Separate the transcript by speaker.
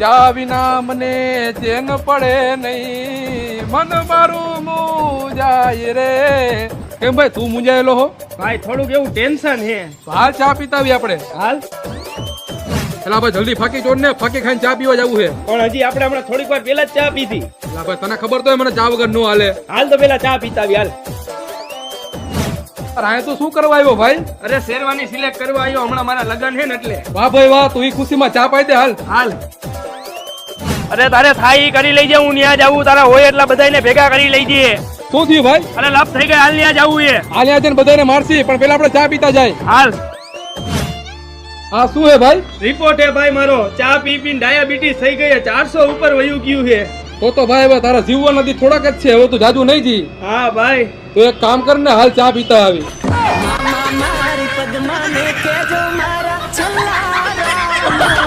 Speaker 1: ચા વિના મને ચેન પડે નહીં, મન મારું મુંજાય રે. કેમ ભાઈ તું મુંજાયેલો હો?
Speaker 2: ભાઈ થોડુંક એવું ટેન્શન હે.
Speaker 1: હાલ ચા પીતાવી આપણે.
Speaker 2: હાલ
Speaker 1: એલા ભાઈ જલ્દી ફાકી ચોડ ને, ફાકી ખાઈને ચા પીવા જવું છે.
Speaker 2: પણ હજી આપણે હમણાં થોડીક વાર પેલા જ ચા પીધી.
Speaker 1: એલા ભાઈ તને ખબર તો હોય મને ચા વગર નો હાલે.
Speaker 2: હાલ તો પેલા ચા પીતા આવી. હાલ
Speaker 1: અરે તું શું કરવા આવ્યો ભાઈ?
Speaker 2: અરે શેરવાની સિલેક્ટ કરવા આવ્યો, હમણાં મારા લગન છે ને એટલે.
Speaker 1: વાહ ભાઈ વાહ, તું ઈ ખુશીમાં ચા પાઈ દે. હાલ
Speaker 2: હાલ. અરે તારે થાય ઈ કરી લઈ જાઉં, ત્યાં જાવું તારા હોય એટલા બધાને ભેગા કરી લઈ જઈએ.
Speaker 1: શું થયું ભાઈ?
Speaker 2: અરે લાભ થઈ ગઈ, હાલ ત્યાં જાવું એ.
Speaker 1: હાલ જઈને બધાને મારસી, પણ પેલા આપણે ચા પીતા જાય.
Speaker 2: હાલ.
Speaker 1: હા શું હે ભાઈ?
Speaker 2: રિપોર્ટ હે ભાઈ મારો, ચા પી પીને ડાયાબિટીસ થઈ ગઈ, 400 ઉપર વયું ગયું છે.
Speaker 1: તો ભાઈ હવે તારા જીવવા નથી થોડાક જ છે, હવે તું જાજુ નહીં જી.
Speaker 2: હા ભાઈ
Speaker 1: તું એક કામ કર ને, હાલ ચા પીતા આવી.
Speaker 3: મારી પદ્મા ને કેજો મારા છલ્લા